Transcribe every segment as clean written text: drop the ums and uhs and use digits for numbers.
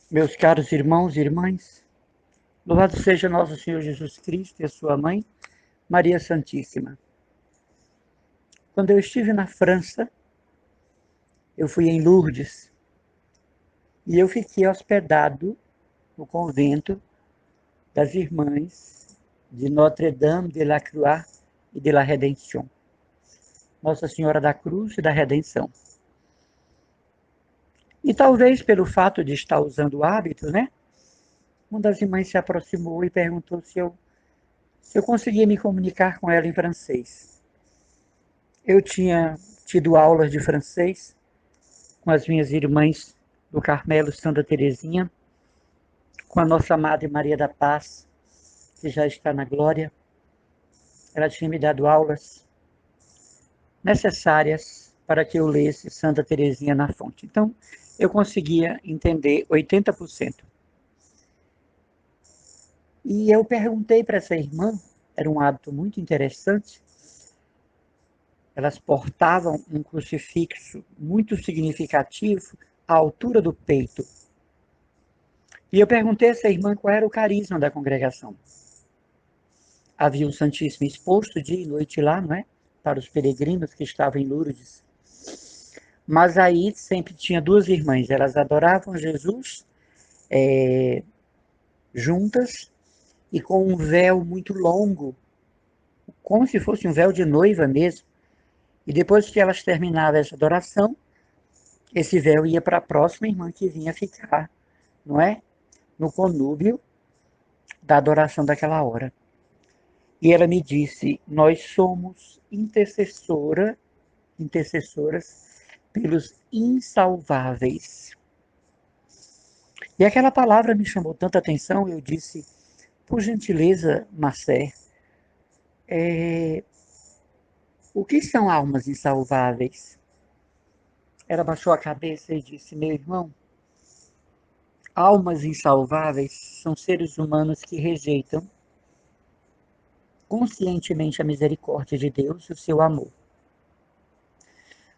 Meus caros irmãos e irmãs, louvado seja nosso Senhor Jesus Cristo e a sua mãe, Maria Santíssima. Quando eu estive na França, eu fui em Lourdes e eu fiquei hospedado no convento das Irmãs de Notre-Dame de la Croix e de la Rédemption, Nossa Senhora da Cruz e da Redenção. E talvez pelo fato de estar usando o hábito, né? Uma das irmãs se aproximou e perguntou se eu conseguia me comunicar com ela em francês. Eu tinha tido aulas de francês com as minhas irmãs do Carmelo Santa Terezinha, com a nossa Madre Maria da Paz, que já está na glória. Ela tinha me dado aulas necessárias para que eu lesse Santa Terezinha na fonte. Então, eu conseguia entender 80%. E eu perguntei para essa irmã, era um hábito muito interessante, elas portavam um crucifixo muito significativo à altura do peito. E eu perguntei a essa irmã qual era o carisma da congregação. Havia o Santíssimo exposto dia e noite lá, não é? Para os peregrinos que estavam em Lourdes. Mas aí sempre tinha duas irmãs, elas adoravam Jesus juntas e com um véu muito longo, como se fosse um véu de noiva mesmo. E depois que elas terminavam essa adoração, esse véu ia para a próxima irmã que vinha ficar, não é? No conúbio da adoração daquela hora. E ela me disse: nós somos intercessoras pelos insalváveis. E aquela palavra me chamou tanta atenção, eu disse: por gentileza, Marcé, o que são almas insalváveis? Ela baixou a cabeça e disse: meu irmão, almas insalváveis são seres humanos que rejeitam conscientemente a misericórdia de Deus e o seu amor.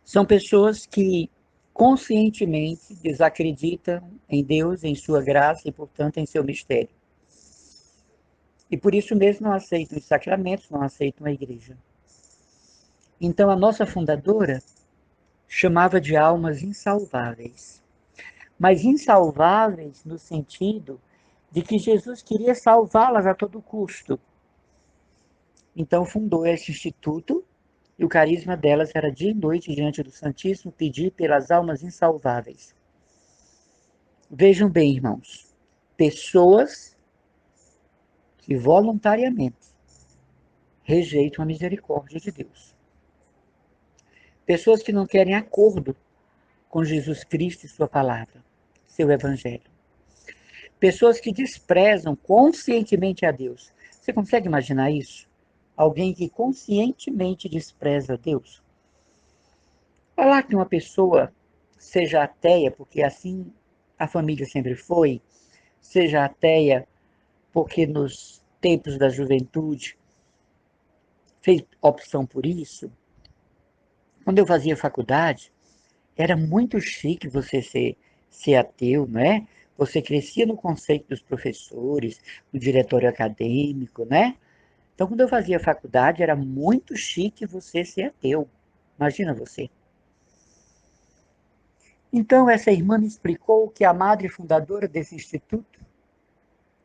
São pessoas que conscientemente desacreditam em Deus, em sua graça e, portanto, em seu mistério. E por isso mesmo não aceitam os sacramentos, não aceitam a igreja. Então, a nossa fundadora chamava de almas insalváveis. Mas insalváveis no sentido de que Jesus queria salvá-las a todo custo. Então, fundou esse instituto e o carisma delas era dia e noite diante do Santíssimo pedir pelas almas insalváveis. Vejam bem, irmãos, pessoas que voluntariamente rejeitam a misericórdia de Deus. Pessoas que não querem acordo com Jesus Cristo e sua palavra, seu evangelho. Pessoas que desprezam conscientemente a Deus. Você consegue imaginar isso? Alguém que conscientemente despreza Deus? Falar que uma pessoa seja ateia, porque assim a família sempre foi, seja ateia porque nos tempos da juventude fez opção por isso. Quando eu fazia faculdade, era muito chique você ser ateu, não é? Você crescia no conceito dos professores, do diretório acadêmico, né? Então, quando eu fazia faculdade, era muito chique você ser ateu. Imagina você. Então, essa irmã me explicou que a madre fundadora desse instituto,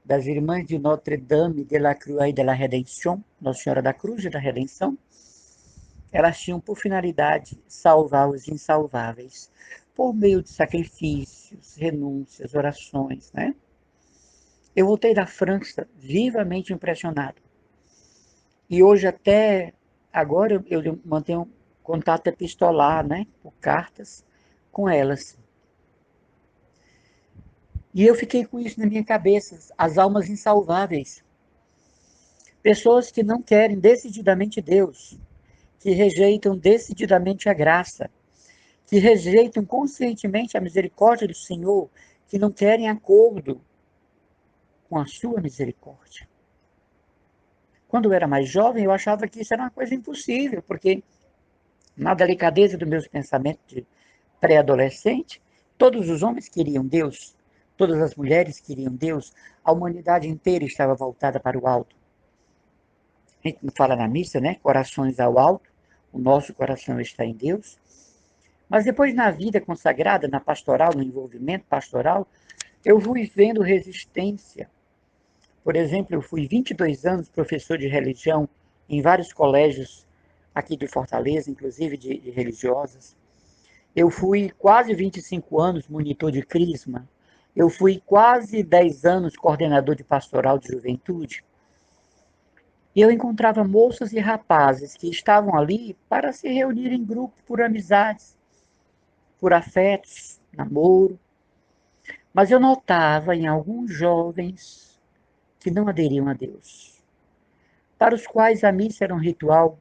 das Irmãs de Notre-Dame de la Croix e de la Rédemption, Nossa Senhora da Cruz e da Redenção, elas tinham por finalidade salvar os insalváveis, por meio de sacrifícios, renúncias, orações, né? Eu voltei da França vivamente impressionado. E hoje até agora eu mantenho contato epistolar, né, por cartas com elas. E eu fiquei com isso na minha cabeça, as almas insalváveis. Pessoas que não querem decididamente Deus, que rejeitam decididamente a graça, que rejeitam conscientemente a misericórdia do Senhor, que não querem acordo com a sua misericórdia. Quando eu era mais jovem, eu achava que isso era uma coisa impossível, porque na delicadeza dos meus pensamentos de pré-adolescente, todos os homens queriam Deus, Todas as mulheres queriam Deus, a humanidade inteira estava voltada para o alto. A gente não fala na missa, né? Corações ao alto, o nosso coração está em Deus. Mas depois na vida consagrada, na pastoral, no envolvimento pastoral, eu fui vendo resistência. Por exemplo, eu fui 22 anos professor de religião em vários colégios aqui de Fortaleza, inclusive de religiosas. Eu fui quase 25 anos monitor de crisma. Eu fui quase 10 anos coordenador de pastoral de juventude. E eu encontrava moças e rapazes que estavam ali para se reunir em grupo por amizades, por afetos, namoro. Mas eu notava em alguns jovens que não aderiam a Deus, para os quais a missa era um ritual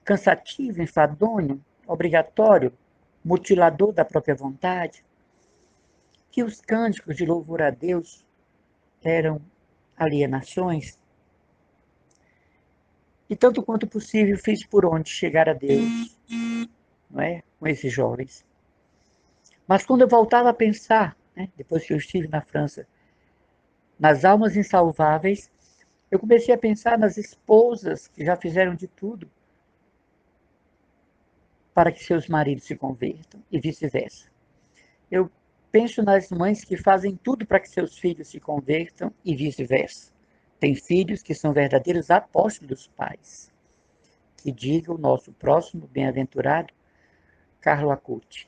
cansativo, enfadonho, obrigatório, mutilador da própria vontade, que os cânticos de louvor a Deus eram alienações. E tanto quanto possível fiz por onde chegar a Deus, não é? Com esses jovens. Mas quando eu voltava a pensar, né, depois que eu estive na França, nas almas insalváveis, eu comecei a pensar nas esposas que já fizeram de tudo para que seus maridos se convertam e vice-versa. Eu penso nas mães que fazem tudo para que seus filhos se convertam e vice-versa. Tem filhos que são verdadeiros apóstolos dos pais. Que diga o nosso próximo bem-aventurado Carlo Acuti.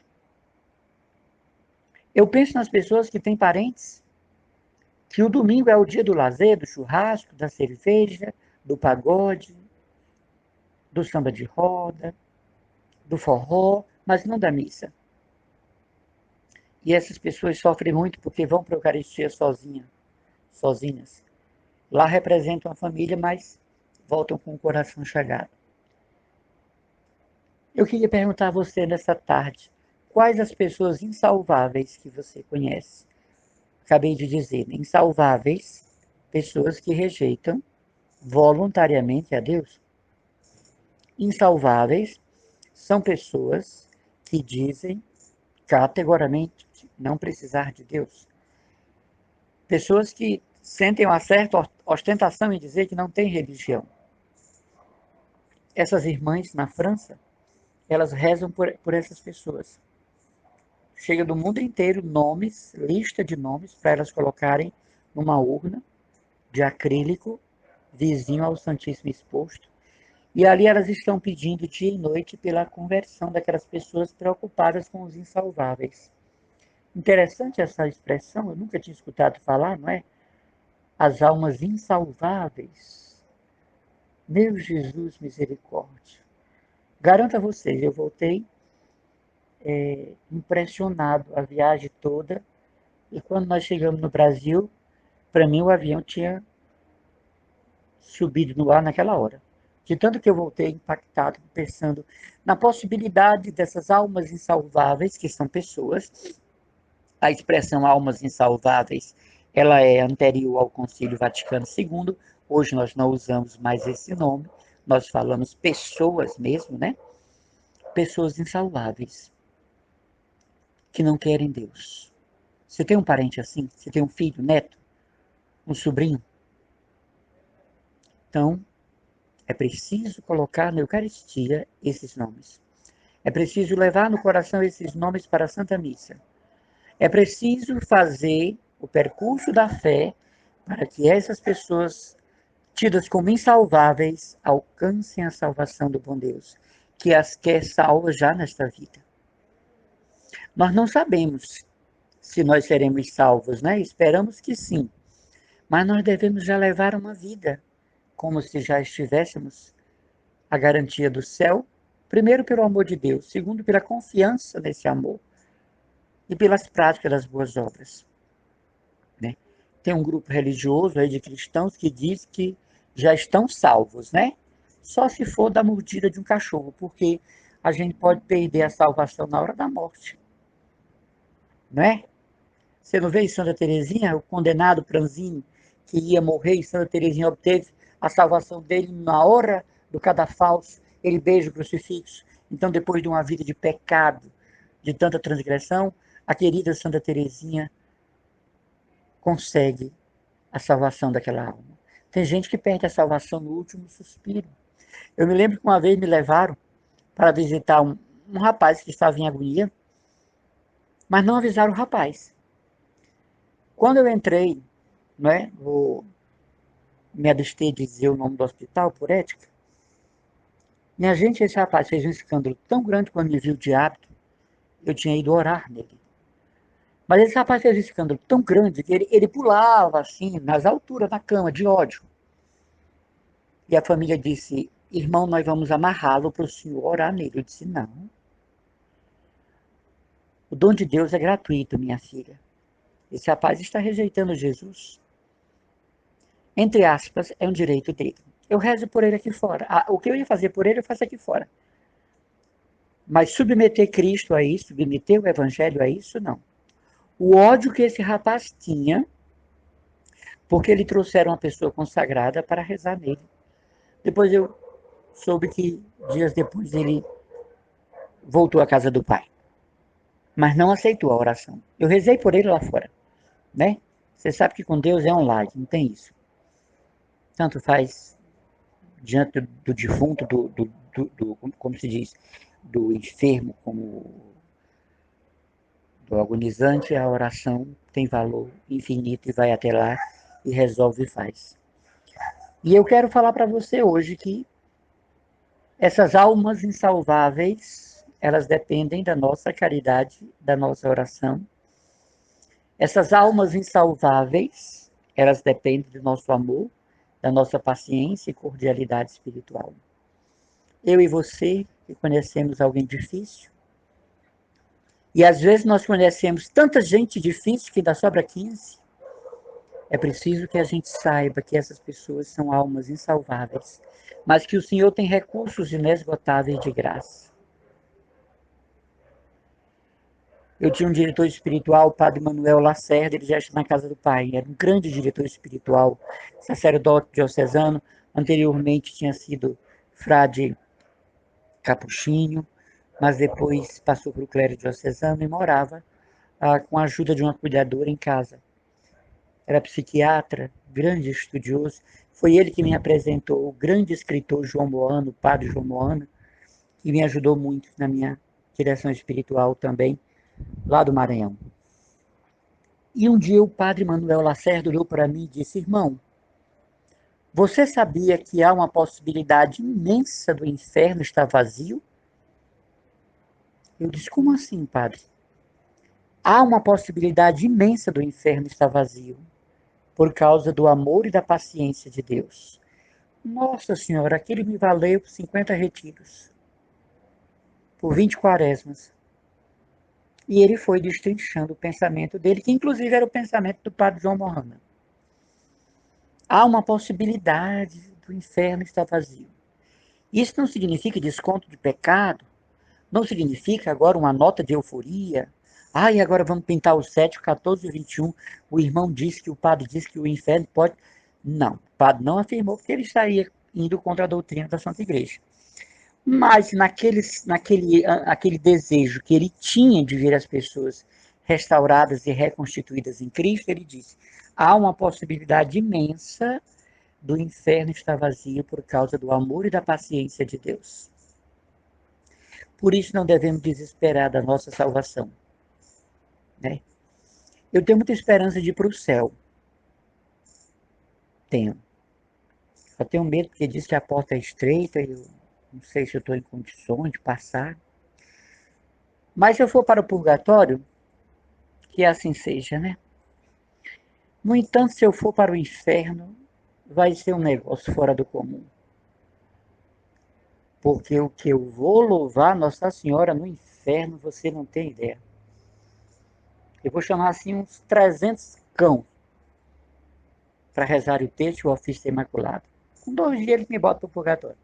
Eu penso nas pessoas que têm parentes que o domingo é o dia do lazer, do churrasco, da cerveja, do pagode, do samba de roda, do forró, mas não da missa. E essas pessoas sofrem muito porque vão para a Eucaristia sozinhas. Lá representam a família, mas voltam com o coração chagado. Eu queria perguntar a você nessa tarde, quais as pessoas insalváveis que você conhece? Acabei de dizer, insalváveis, pessoas que rejeitam voluntariamente a Deus. Insalváveis são pessoas que dizem categoricamente não precisar de Deus. Pessoas que sentem uma certa ostentação em dizer que não tem religião. Essas irmãs na França, elas rezam por essas pessoas. Chega do mundo inteiro nomes, lista de nomes, para elas colocarem numa urna de acrílico, vizinho ao Santíssimo Exposto. E ali elas estão pedindo dia e noite pela conversão daquelas pessoas preocupadas com os insalváveis. Interessante essa expressão, eu nunca tinha escutado falar, não é? As almas insalváveis. Meu Jesus, misericórdia. Garanto a vocês, eu voltei impressionado a viagem toda. E quando nós chegamos no Brasil, para mim o avião tinha subido no ar naquela hora. De tanto que eu voltei impactado, pensando na possibilidade dessas almas insalváveis, que são pessoas. A expressão almas insalváveis, ela é anterior ao Concílio Vaticano II. Hoje nós não usamos mais esse nome, nós falamos pessoas mesmo, né? Pessoas insalváveis, que não querem Deus. Você tem um parente assim? Você tem um filho, neto, um sobrinho? Então, é preciso colocar na Eucaristia esses nomes. É preciso levar no coração esses nomes para a Santa Missa. É preciso fazer o percurso da fé para que essas pessoas, tidas como insalváveis, alcancem a salvação do bom Deus, que as quer salvas já nesta vida. Nós não sabemos se nós seremos salvos, né? Esperamos que sim. Mas nós devemos já levar uma vida como se já estivéssemos a garantia do céu, primeiro pelo amor de Deus, segundo pela confiança nesse amor e pelas práticas das boas obras. Né? Tem um grupo religioso aí de cristãos que diz que já estão salvos, né? Só se for da mordida de um cachorro, porque a gente pode perder a salvação na hora da morte, não é? Você não vê em Santa Teresinha, o condenado Pranzini, que ia morrer, e Santa Teresinha obteve a salvação dele na hora do cadafalso, ele beija o crucifixo. Então, depois de uma vida de pecado, de tanta transgressão, a querida Santa Teresinha consegue a salvação daquela alma. Tem gente que perde a salvação no último suspiro. Eu me lembro que uma vez me levaram para visitar um rapaz que estava em agonia, mas não avisaram o rapaz. Quando eu entrei, né, vou me abster de dizer o nome do hospital por ética, minha gente, esse rapaz fez um escândalo tão grande quando me viu de hábito, eu tinha ido orar nele. Mas esse rapaz fez um escândalo tão grande que ele pulava assim, nas alturas da cama, de ódio. E a família disse, irmão, nós vamos amarrá-lo para o senhor orar nele. Eu disse, não. O dom de Deus é gratuito, minha filha. Esse rapaz está rejeitando Jesus. Entre aspas, é um direito dele. Eu rezo por ele aqui fora. O que eu ia fazer por ele, eu faço aqui fora. Mas submeter Cristo a isso, submeter o Evangelho a isso, não. O ódio que esse rapaz tinha, porque ele trouxeram uma pessoa consagrada para rezar nele. Depois eu soube que, dias depois, ele voltou à casa do pai. Mas não aceitou a oração. Eu rezei por ele lá fora, né? Você sabe que com Deus é online, não tem isso. Tanto faz diante do defunto, como se diz, do enfermo, como do agonizante, a oração tem valor infinito e vai até lá e resolve e faz. E eu quero falar para você hoje que essas almas insalváveis, elas dependem da nossa caridade, da nossa oração. Essas almas insalváveis, elas dependem do nosso amor, da nossa paciência e cordialidade espiritual. Eu e você, que conhecemos alguém difícil, e às vezes nós conhecemos tanta gente difícil que ainda sobra 15, é preciso que a gente saiba que essas pessoas são almas insalváveis, mas que o Senhor tem recursos inesgotáveis de graça. Eu tinha um diretor espiritual, o padre Manuel Lacerda, ele já está na casa do pai, era um grande diretor espiritual, sacerdote diocesano, anteriormente tinha sido frade capuchinho, mas depois passou para o clero diocesano e morava com a ajuda de uma cuidadora em casa. Era psiquiatra, grande estudioso. Foi ele que me apresentou o grande escritor João Moano, o padre João Moano, que me ajudou muito na minha direção espiritual também, lá do Maranhão. E um dia o padre Manuel Lacerda olhou para mim e disse, irmão, você sabia que há uma possibilidade imensa do inferno estar vazio? Eu disse, como assim, padre? Há uma possibilidade imensa do inferno estar vazio, por causa do amor e da paciência de Deus. Nossa Senhora, aquilo me valeu por 50 retiros, por 20 quaresmas. E ele foi destrinchando o pensamento dele, que inclusive era o pensamento do padre João Mohammed. Há uma possibilidade do inferno estar vazio. Isso não significa desconto de pecado, não significa agora uma nota de euforia. E agora vamos pintar o 7, o 14 e o 21. O irmão disse que o padre disse que o inferno pode... Não, o padre não afirmou porque ele estaria indo contra a doutrina da Santa Igreja. Mas aquele desejo que ele tinha de ver as pessoas restauradas e reconstituídas em Cristo, ele disse, há uma possibilidade imensa do inferno estar vazio por causa do amor e da paciência de Deus. Por isso não devemos desesperar da nossa salvação. Né? Eu tenho muita esperança de ir para o céu. Tenho. Só tenho medo porque diz que a porta é estreita e eu não sei se eu estou em condições de passar. Mas se eu for para o purgatório, que assim seja, né? No entanto, se eu for para o inferno, vai ser um negócio fora do comum. Porque o que eu vou louvar Nossa Senhora no inferno, você não tem ideia. Eu vou chamar assim uns 300 cão para rezar o texto e o ofício imaculado. Com 2 dias ele me bota para o purgatório.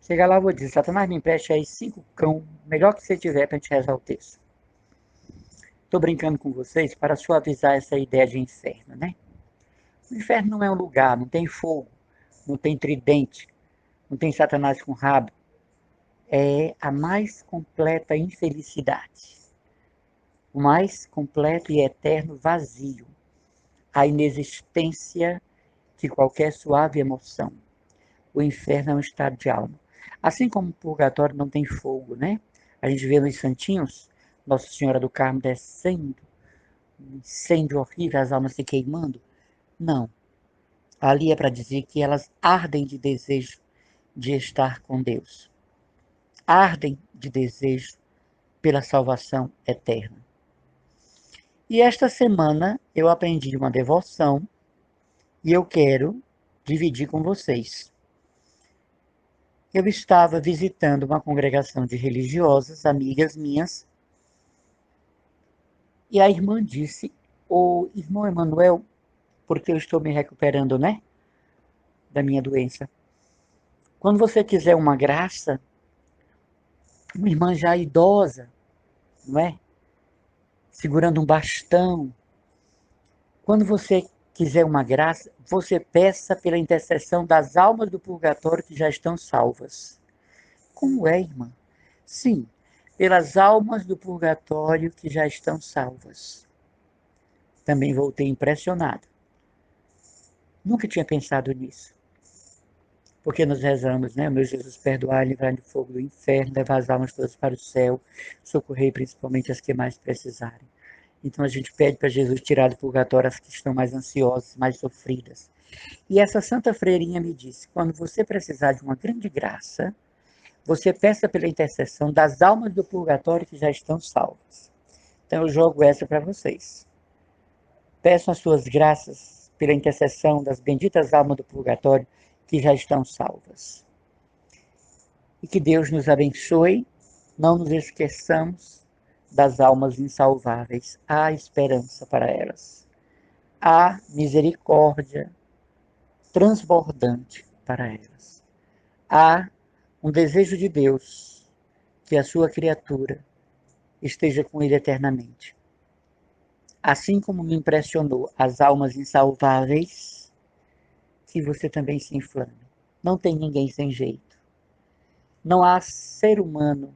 Chega lá, eu vou dizer, Satanás, me empreste aí 5 cão, melhor que você tiver para a gente rezar o texto. Estou brincando com vocês para suavizar essa ideia de inferno, né? O inferno não é um lugar, não tem fogo, não tem tridente, não tem Satanás com rabo. É a mais completa infelicidade. o mais completo e eterno vazio, a inexistência de qualquer suave emoção. O inferno é um estado de alma. Assim como o purgatório não tem fogo, né? A gente vê nos santinhos, Nossa Senhora do Carmo descendo, um incêndio horrível, as almas se queimando. Não. Ali é para dizer que elas ardem de desejo de estar com Deus. Ardem de desejo pela salvação eterna. E esta semana eu aprendi uma devoção e eu quero dividir com vocês. Eu estava visitando uma congregação de religiosas, amigas minhas, e a irmã disse: "O irmão Emanuel, porque eu estou me recuperando, né, da minha doença. Quando você quiser uma graça, uma irmã já idosa, não é? Segurando um bastão. Quando você quiser uma graça, você peça pela intercessão das almas do purgatório que já estão salvas." Como é, irmã? Sim, pelas almas do purgatório que já estão salvas. Também voltei impressionado. Nunca tinha pensado nisso. Porque nós rezamos, né? Meu Jesus, perdoai, livrai do fogo do inferno, levar as almas todas para o céu, socorrei principalmente as que mais precisarem. Então a gente pede para Jesus tirar do purgatório as que estão mais ansiosas, mais sofridas. E essa santa freirinha me disse: quando você precisar de uma grande graça, você peça pela intercessão das almas do purgatório que já estão salvas. Então eu jogo essa para vocês. Peçam as suas graças pela intercessão das benditas almas do purgatório que já estão salvas. E que Deus nos abençoe, não nos esqueçamos das almas insalváveis. Há esperança para elas. Há misericórdia transbordante para elas. Há um desejo de Deus que a sua criatura esteja com ele eternamente. Assim como me impressionou as almas insalváveis, que você também se inflame. Não tem ninguém sem jeito. Não há ser humano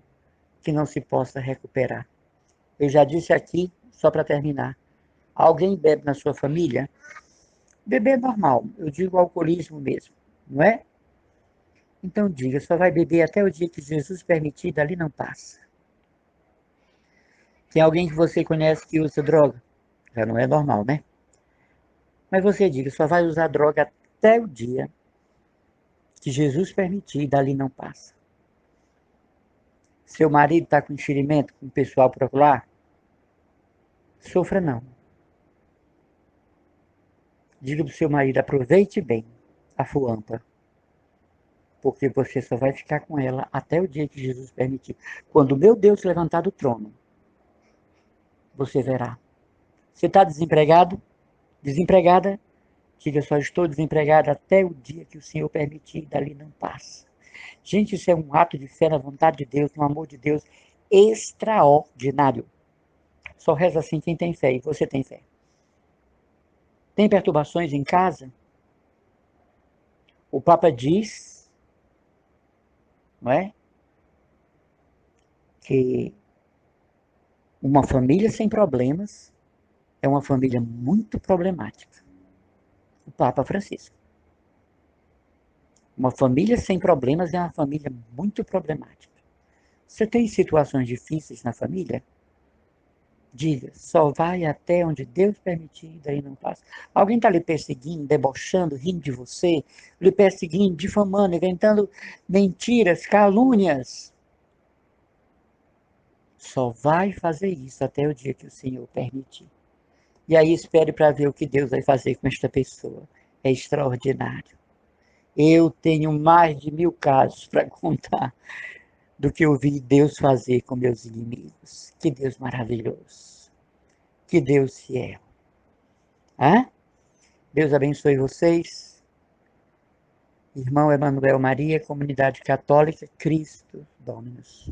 que não se possa recuperar. Eu já disse aqui, só para terminar, alguém bebe na sua família? Beber é normal, eu digo alcoolismo mesmo, não é? Então diga, só vai beber até o dia que Jesus permitir, dali não passa. Tem alguém que você conhece que usa droga? Já não é normal, né? Mas você diga, só vai usar droga até o dia que Jesus permitir, dali não passa. Seu marido está com enxerimento com o pessoal por lá? Sofra não. Diga para o seu marido, aproveite bem a fuanta, porque você só vai ficar com ela até o dia que Jesus permitir. Quando o meu Deus levantar do trono, você verá. Você está desempregado? Desempregada? Diga, só estou desempregada até o dia que o Senhor permitir, dali não passa. Gente, isso é um ato de fé na vontade de Deus, no amor de Deus, extraordinário. Só reza assim quem tem fé, e você tem fé. Tem perturbações em casa? O Papa diz, não é, que uma família sem problemas é uma família muito problemática. O Papa Francisco. Uma família sem problemas é uma família muito problemática. Você tem situações difíceis na família? Diga, só vai até onde Deus permitir, daí não passa. Alguém está lhe perseguindo, debochando, rindo de você, lhe perseguindo, difamando, inventando mentiras, calúnias. Só vai fazer isso até o dia que o Senhor permitir. E aí espere para ver o que Deus vai fazer com esta pessoa. É extraordinário. Eu tenho mais de 1000 casos para contar do que eu vi Deus fazer com meus inimigos. Que Deus maravilhoso. Que Deus fiel. Hã? Deus abençoe vocês. Irmão Emanuel Maria, Comunidade Católica, Cristo Dominus.